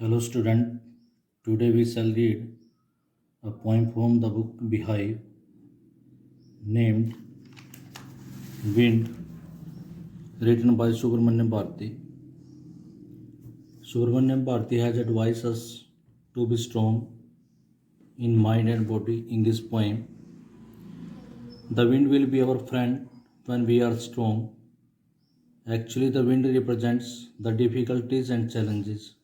Hello student, today we shall read a poem from the book Beehive named Wind, written by Subramanyam Bharati. Subramanyam Bharati has advised us to be strong in mind and body in this poem. The wind will be our friend when we are strong. Actually, the wind represents the difficulties and challenges.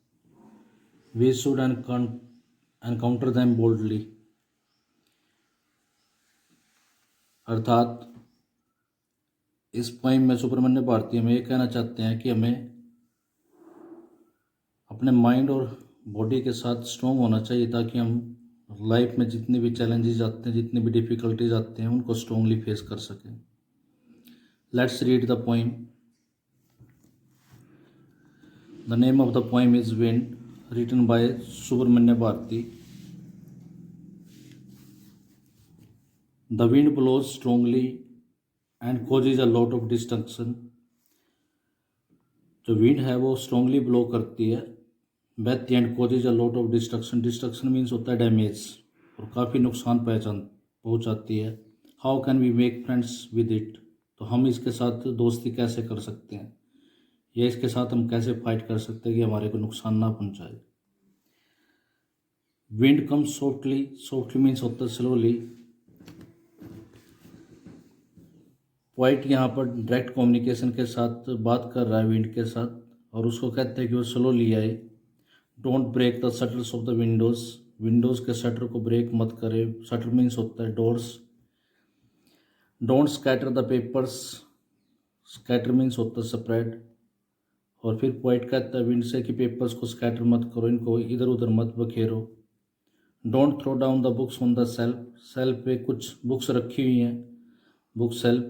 We should encounter them boldly. अर्थात इस poem में सुब्रमण्य भारती हमें ये कहना चाहते हैं कि हमें अपने माइंड और बॉडी के साथ स्ट्रॉन्ग होना चाहिए ताकि हम लाइफ में जितने भी चैलेंजेस आते हैं, जितनी भी डिफ़िकल्टीज आते हैं, उनको स्ट्रॉन्गली फेस कर सकें. Let's read the poem. The name of the poem is wind, written by Subramania Bharati. The wind blows strongly and causes a lot of destruction. जो विंड है वो स्ट्रॉन्गली ब्लो करती है, but and causes a lot of destruction. Destruction means होता है damage, और काफ़ी नुकसान पहुँचाती है. How can we make friends with it. तो हम इसके साथ दोस्ती कैसे कर सकते हैं, या इसके साथ हम कैसे फाइट कर सकते हैं कि हमारे को नुकसान ना पहुँचाए. Wind comes softly. Softly means होता है स्लोली. पोइट यहाँ पर डायरेक्ट कम्युनिकेशन के साथ बात कर रहा है विंड के साथ, और उसको कहते हैं कि वो स्लोली आए. Don't break the shutters of the windows. Windows के शटर को ब्रेक मत करे. शटर मीन्स होता है doors. Don't scatter the papers. Scatter means होता है स्प्रेड. और फिर पोइट कहता है विंड से कि पेपर्स को स्कैटर मत करो, इनको इधर उधर मत बखेरो. Don't throw down the books on the shelf. Shelf पे कुछ बुक्स रखी हुई हैं, बुक सेल्फ.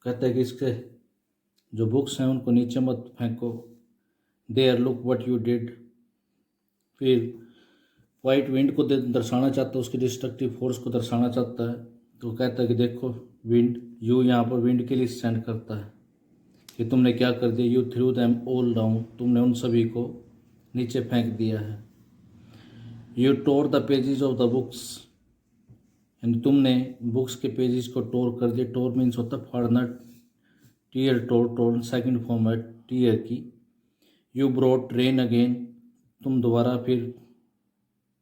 कहता है कि इसके जो बुक्स हैं उनको नीचे मत फेंको. There look what you did. फिर वाइट विंड को दर्शाना चाहता है, उसकी डिस्ट्रक्टिव फोर्स को दर्शाना चाहता है. तो कहता है कि देखो विंड, यू यहाँ पर विंड के लिए स्टैंड करता है कि तुमने क्या कर दिया. You through them all down. तुमने उन सभी को नीचे फेंक दिया है. You tore the pages of the books. यानी तुमने बुक्स के पेजेस को टोर कर दिया. टोर मीन्स होता है फाड़ना. टीयर टोर सेकंड फॉर्म है टीयर की. You brought rain again. तुम दोबारा फिर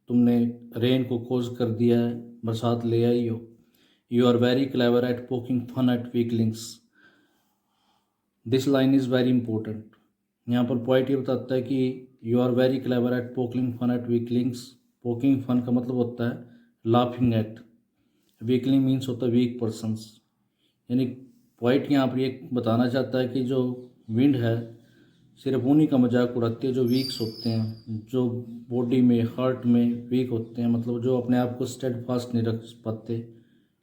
तुमने रेन को कॉज कर दिया है, बरसात ले आई हो. You are very clever at poking fun at weaklings. This line is very important. यहाँ पर पॉइंट ये बताता है कि you are very clever at poking fun at weaklings. Poking fun का मतलब होता है लाफिंग एट. वीकलिंग मीन्स होता है वीक पर्सनस. यानी पॉइंट यहाँ पर ये बताना चाहता है कि जो विंड है सिर्फ उन्हीं का मजाक उड़ाती है जो वीक्स होते हैं, जो बॉडी में हार्ट में वीक होते हैं, मतलब जो अपने आप को स्टेड फास्ट नहीं रख पाते,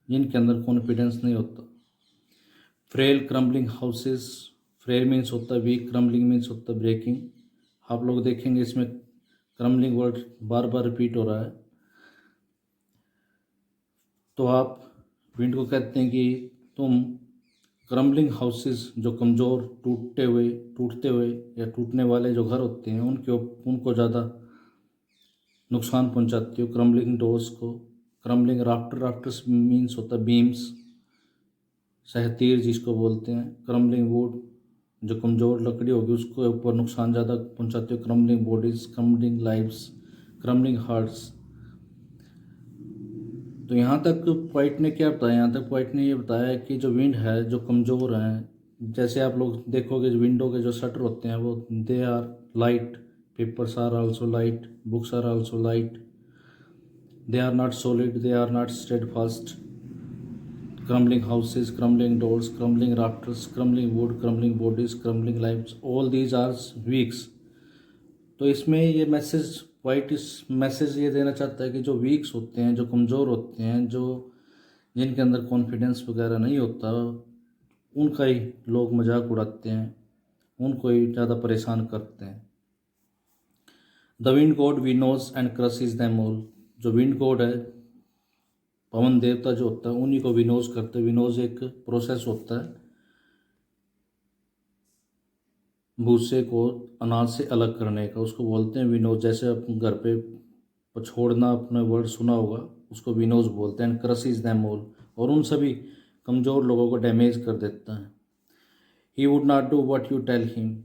जिनके अंदर कॉन्फिडेंस नहीं होता. Frail crumbling houses. Frail means होता है वीक, क्रम्बलिंग मीन्स होता है ब्रेकिंग. आप लोग देखेंगे इसमें क्रम्बलिंग वर्ड बार बार रिपीट हो रहा है. तो आप विंड को कहते हैं कि तुम क्रम्बलिंग हाउसेस, जो कमज़ोर टूटते हुए या टूटने वाले जो घर होते हैं उनको ज़्यादा नुकसान पहुंचाती हो. क्रम्बलिंग डोर्स को. क्रम्बलिंग राफ्टर्स मीन्स होता है बीम्स, सहतीर जिसको बोलते हैं. क्रम्बलिंग वुड, जो कमज़ोर लकड़ी होगी उसको ऊपर नुकसान ज़्यादा पहुंचाती हो. Crumbling bodies, crumbling lives, crumbling hearts. तो यहाँ तक पॉइंट ने क्या बताया, यहाँ तक पॉइंट ने ये बताया कि जो विंड है जो कमज़ोर हैं, जैसे आप लोग देखोगे विंडो के जो शटर होते हैं वो they are light. Papers are also light. Books are also light. They are not solid. They are not steadfast. Crumbling houses, crumbling doors, crumbling rafters, crumbling wood, crumbling bodies, crumbling lives, all these are weaks. तो इसमें ये message white इस message ये देना चाहता है कि जो वीक्स होते हैं, जो कमज़ोर होते हैं, जो जिनके अंदर कॉन्फिडेंस वगैरह नहीं होता, उनका ही लोग मजाक उड़ाते हैं, उनको ही ज़्यादा परेशान करते हैं. The wind god winnows and crushes them all. जो विंड गॉड है, पवन देवता जो होता है, उन्हीं को विनोज करते हैं. विनोज एक प्रोसेस होता है, भूसे को अनाज से अलग करने का, उसको बोलते हैं विनोज। जैसे अपने घर पे पछोड़ना अपने वर्ड सुना होगा, उसको विनोज बोलते हैं। क्रसिस दैम ऑल, और उन सभी कमज़ोर लोगों को डैमेज कर देता है। He would not do what you tell him,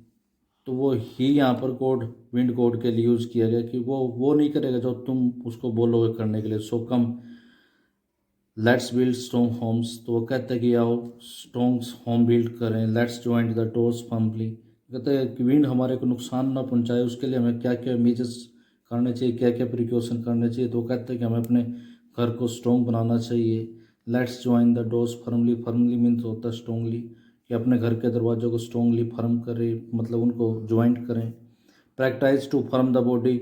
तो वो ही यहाँ पर कोड विंड कोड के लिए यूज़ किया गया कि वो नहीं करेगा जो तुम उसको बोलोगे करने के लिए। So come let's build strong homes, तो वो कहते हैं कि आओ स्ट्रॉन्ग होम बिल्ड करें। Let's joint the doors firmly, कहते हैं कि विंड हमारे को नुकसान ना पहुंचाए, उसके लिए हमें क्या क्या मेजर्स करने चाहिए, क्या क्या प्रिकॉशन करने चाहिए। तो वो कहते हैं कि हमें अपने घर को स्ट्रॉन्ग बनाना चाहिए। Let's join the doors firmly, firmly means होता है स्ट्रॉन्गली, कि अपने घर के दरवाज़ों को स्ट्रॉन्गली फर्म करें, मतलब उनको ज्वाइंट करें। Practice to firm the body,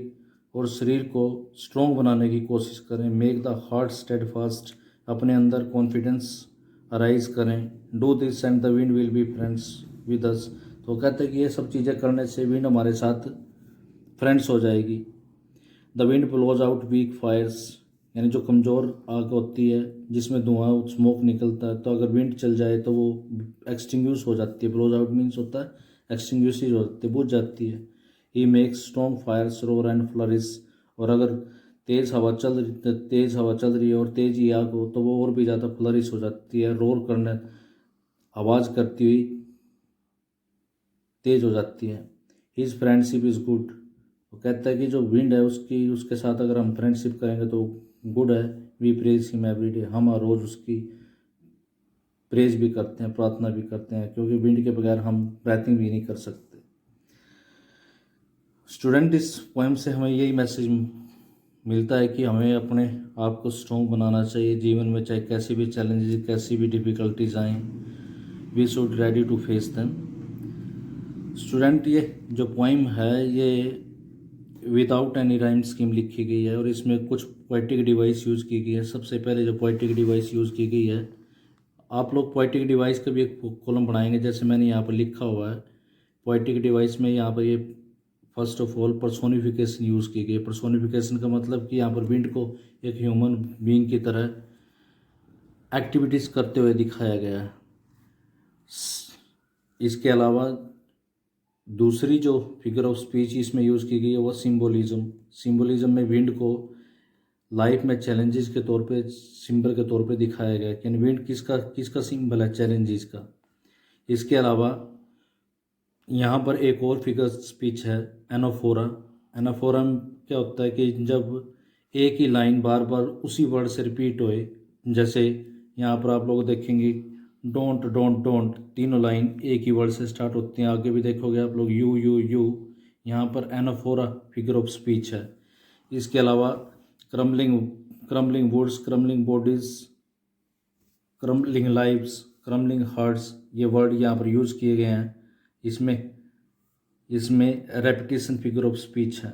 और शरीर को स्ट्रॉन्ग बनाने की कोशिश करें। Make the heart steadfast, अपने अंदर कॉन्फिडेंस अराइज करें। Do this and the wind will be friends with us, तो कहते हैं कि ये सब चीज़ें करने से विंड हमारे साथ फ्रेंड्स हो जाएगी। The wind blows out weak fires, यानी जो कमज़ोर आग होती है जिसमें धुआं स्मोक निकलता है, तो अगर विंड चल जाए तो वो एक्सटिंग्विश हो जाती है। ब्लोज आउट मीन्स होता है एक्सटिंग्विश हो जाती है, बुझ जाती है। He makes strong fires roar and flourish, और अगर तेज़ हवा चल रही है और तेज ही आग हो तो वो और भी ज़्यादा फ्लरिश हो जाती है, रोर करने आवाज़ करती हुई तेज हो जाती है। हिज फ्रेंडशिप इज़ गुड, वो कहता है कि जो विंड है उसके साथ अगर हम फ्रेंडशिप करेंगे तो गुड है। We praise him every day, हम रोज़ उसकी प्रेज भी करते हैं, प्रार्थना भी करते हैं, क्योंकि विंड के बगैर हम ब्रीथिंग भी नहीं कर सकते। स्टूडेंट, इस पोएम से हमें यही मैसेज मिलता है कि हमें अपने आप को स्ट्रॉन्ग बनाना चाहिए जीवन में, चाहे कैसी भी चैलेंजेस, कैसी भी डिफ़िकल्टीज आएँ, we should ready to face them. Student, ये जो पोइम है ये विदाउट एनी राइम स्कीम लिखी गई है, और इसमें कुछ पोइटिक डिवाइस यूज़ की गई है। सबसे पहले जो पोइटिक डिवाइस यूज़ की गई है, आप लोग पोइटिक डिवाइस का भी एक कॉलम बनाएंगे, जैसे मैंने यहाँ पर लिखा हुआ है। पोइटिक डिवाइस में यहाँ पर ये first of all personification use की गई है। पर्सोनिफिकेशन का मतलब कि यहाँ पर विंड को एक ह्यूमन बीइंग की तरह एक्टिविटीज़ करते हुए दिखाया गया है। इसके अलावा दूसरी जो फिगर ऑफ स्पीच इसमें यूज़ की गई है वो सिंबोलिज्म। सिंबोलिज्म में विंड को लाइफ में चैलेंजेस के तौर पे सिंबल के तौर पे दिखाया गया है कि विंड किसका किसका सिंबल है, चैलेंजेस का। इसके अलावा यहाँ पर एक और फिगर स्पीच है, एनाफोरा। एनाफोरा क्या होता है कि जब एक ही लाइन बार बार उसी वर्ड से रिपीट होए, जैसे यहाँ पर आप लोग देखेंगे डोंट डोंट डोंट, तीनों लाइन एक ही वर्ड से स्टार्ट होती हैं। आगे भी देखोगे आप लोग यू यू यू, यहाँ पर एनाफोरा फिगर ऑफ स्पीच है। इसके अलावा crumbling woods, crumbling bodies, crumbling lives, crumbling hearts, ये वर्ड यहाँ पर यूज़ किए गए हैं। इसमें रेपिटेशन फिगर ऑफ स्पीच है।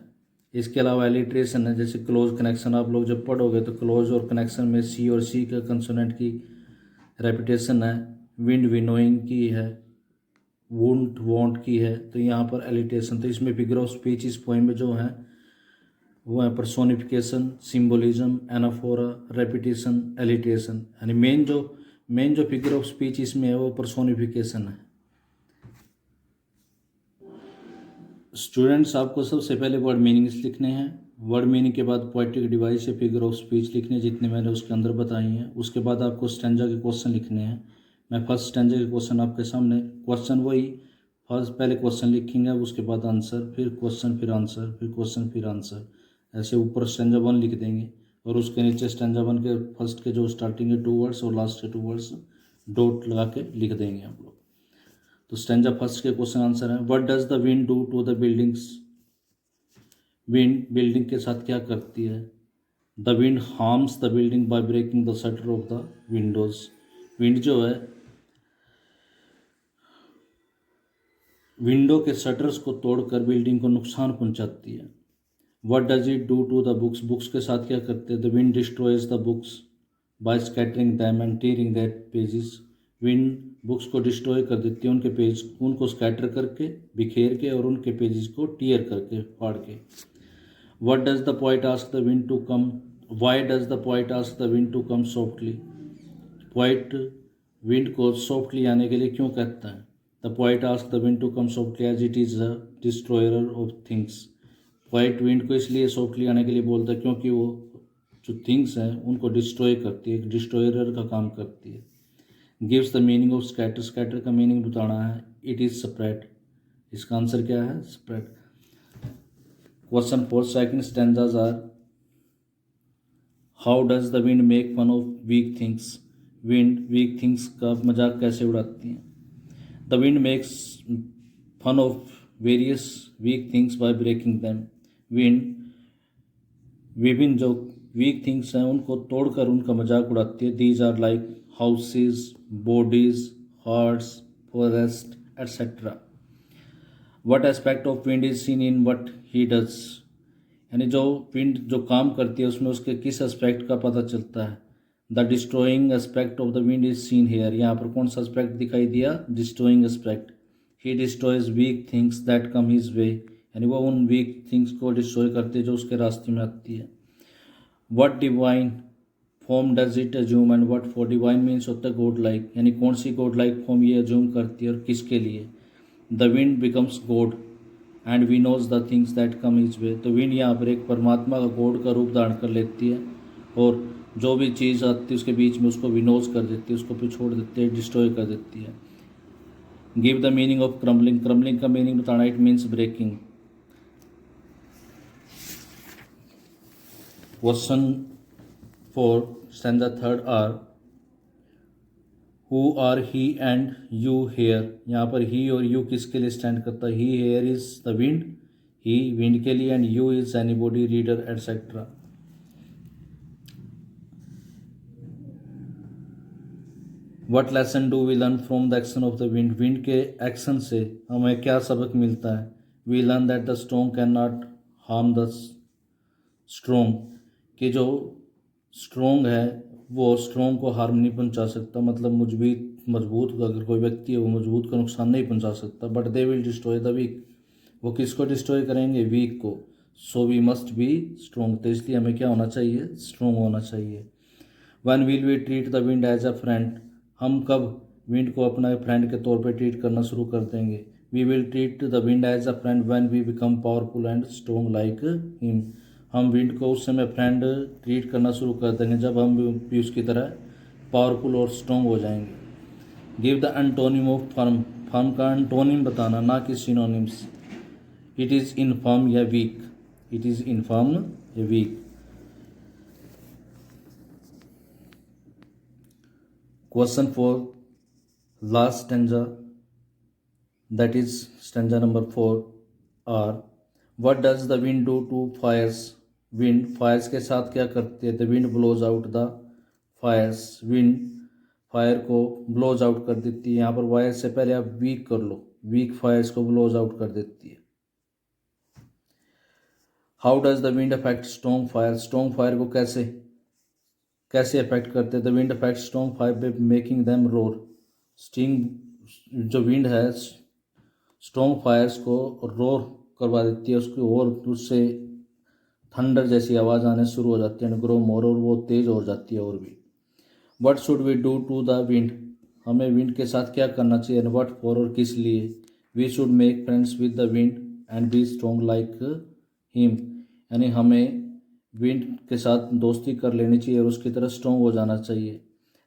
इसके अलावा एलिट्रेशन है, जैसे क्लोज कनेक्शन। आप लोग जब पढ़ोगे तो क्लोज और कनेक्शन में सी और सी का कंसोनेंट की रेपिटेशन है। विंड विनोइंग की है, वुंट वॉन्ट की है, तो यहाँ पर एलिट्रेशन। तो इसमें फिगर ऑफ स्पीच इस पोएम में जो है वो है personification, symbolism, anaphora, repetition, alliteration. यानी मेन जो फिगर ऑफ स्पीच इसमें है वो पर्सोनिफिकेशन है। स्टूडेंट्स, आपको सबसे पहले वर्ड मीनिंग्स लिखने हैं। वर्ड मीनिंग के बाद पोएटिक डिवाइस या फिगर ऑफ स्पीच लिखने हैं, जितने मैंने उसके अंदर बताई हैं। उसके बाद आपको स्टैंजा के क्वेश्चन लिखने हैं। मैं फर्स्ट स्टैंजा के क्वेश्चन आपके सामने, क्वेश्चन वही फर्स्ट पहले क्वेश्चन लिखेंगे, उसके बाद आंसर, फिर क्वेश्चन, फिर आंसर, फिर क्वेश्चन, फिर आंसर। ऐसे ऊपर स्टैंजा 1 लिख देंगे, और उसके नीचे स्टैंजा 1 के फर्स्ट के जो स्टार्टिंग के 2 वर्ड्स और लास्ट के 2 वर्ड्स डॉट लगा के लिख देंगे आप लोग। तो स्टैंजा फर्स्ट के क्वेश्चन आंसर है, what does the wind do to the buildings. Wind building के साथ क्या करती है। The wind harms the building by breaking the shutter of the windows. Wind जो है विंडो के शटर्स को तोड़कर बिल्डिंग को नुकसान पहुंचाती है। What does it do to the books. Books के साथ क्या करते हैं। The wind destroys the books by scattering them and tearing that pages. Wind books को डिस्ट्रॉय कर देती है, उनके पेज उनको स्कैटर करके, बिखेर के, और उनके पेजेस को टीयर करके, फाड़ के। What does the poet ask the wind to come. Why does the poet ask the wind to come softly. Poet wind को सॉफ्टली आने के लिए क्यों कहता है। The poet asked the wind to come softly as it is a destroyer of things. Poet wind को इसलिए softly आने के लिए बोलता है क्योंकि वो जो थिंग्स हैं उनको डिस्ट्रॉय करती है, एक डिस्ट्रॉयर का काम करती है. Gives the meaning of scatter. Scatter का मीनिंग बताना है. It is spread. इसका आंसर क्या है? Spread. Question 4 second stanzas are how does the wind make fun of weak things. Wind weak things का मजाक कैसे उड़ाती है? The wind makes fun of various weak things by breaking them. Wind विभिन्न जो वीक थिंग्स हैं उनको तोड़कर उनका मजाक उड़ाती है. These are like houses, bodies, hearts, forest etcetera. What aspect of wind is seen in what he does. यानी जो विंड जो काम करती है उसमें उसके किस एस्पेक्ट का पता चलता है. The destroying aspect of the wind is seen here. यहाँ पर कौन सा एस्पेक्ट दिखाई दिया? Destroying aspect. He destroys weak things that come his way. यानी वो उन वीक थिंग्स को डिस्ट्रॉय करते हैं जो उसके रास्ते में आती है. What divine form does it assume and what for. Divine means होता है गॉड लाइक. यानी कौन सी गॉड लाइक फॉर्म ये अज्यूम करती है और किसके लिए? The wind becomes god and we knows the things that come his way. तो विंड यहाँ पर एक परमात्मा का गॉड का रूप धारण कर लेती है और जो भी चीज़ आती है उसके बीच में उसको विनोज कर देती है, उसको पिछोड़ देती है, डिस्ट्रॉय कर देती है. Give the meaning of crumbling. Crumbling का मीनिंग बताना. It means breaking. Question 4 stanza 3 are who are he and you here. यहाँ पर ही और यू किसके लिए स्टैंड करता है? He here is the wind. He wind के लिए and you is anybody, reader etcetera. What lesson do we learn from the action of the wind. Wind के एक्शन से हमें क्या सबक मिलता है? We learn that the strong can not harm the strong. कि जो स्ट्रॉन्ग है वो स्ट्रॉन्ग को हार्म नहीं पहुंचा सकता. मतलब मजबूत अगर कोई व्यक्ति है वो मजबूत को नुकसान नहीं पहुंचा सकता. But they will destroy the weak. वो किसको डिस्ट्रॉय करेंगे? वीक को. So we must be strong. तो इसलिए हमें क्या होना चाहिए? स्ट्रॉन्ग होना चाहिए. When will we treat the wind as a friend. हम कब विंड को अपना फ्रेंड के तौर पर ट्रीट करना शुरू कर देंगे? We will treat the wind as a friend when we become powerful and strong like him. हम विंड को उस समय फ्रेंड ट्रीट करना शुरू कर देंगे जब हम भी उसकी तरह पावरफुल और स्ट्रॉन्ग हो जाएंगे. Give the antonym of firm. Firm का एंटोनिम बताना, ना कि सिनोनिम्स. इट इज़ इनफर्म या वीक. इट इज़ इनफर्म या weak. Question 4 last stanza that is stanza number 4 are what does the wind do to fires. wind fires के साथ क्या करती है? the wind blows out the fires. wind fire को blows out कर देती है. यहाँ पर वायर से पहले आप वीक कर लो. वीक फायर्स को ब्लोज आउट कर देती है. How does the wind affect strong fire. Strong fire को कैसे अफेक्ट करते हैं? The wind affect strong fire by making them roar. Sting जो विंड है स्ट्रॉन्ग फायर्स को रोर करवा देती है उसकी, और उससे थंडर जैसी आवाज़ आने शुरू हो जाती है. ग्रो मोर, और वो तेज़ हो जाती है और भी. What should we do to the wind. हमें विंड के साथ क्या करना चाहिए? एंड वट फॉर, और किस लिए? We should make friends with the wind and be strong like him. यानी हमें विंड के साथ दोस्ती कर लेनी चाहिए और उसकी तरह स्ट्रॉन्ग हो जाना चाहिए.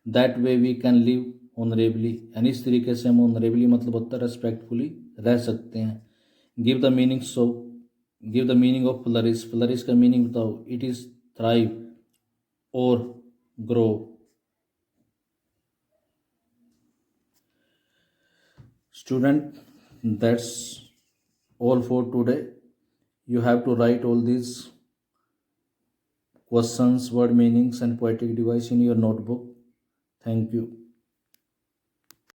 That way we can live honourably. यानी इस तरीके से हम ऑनरेबली मतलब होता है रेस्पेक्टफुली रह सकते हैं. Give the meaning of flourish. Flourish का मीनिंग बताओ. इट इज़ थ्राइव और grow. Student, that's all for today. You have to write all these questions, word meanings and poetic device in your notebook. Thank you.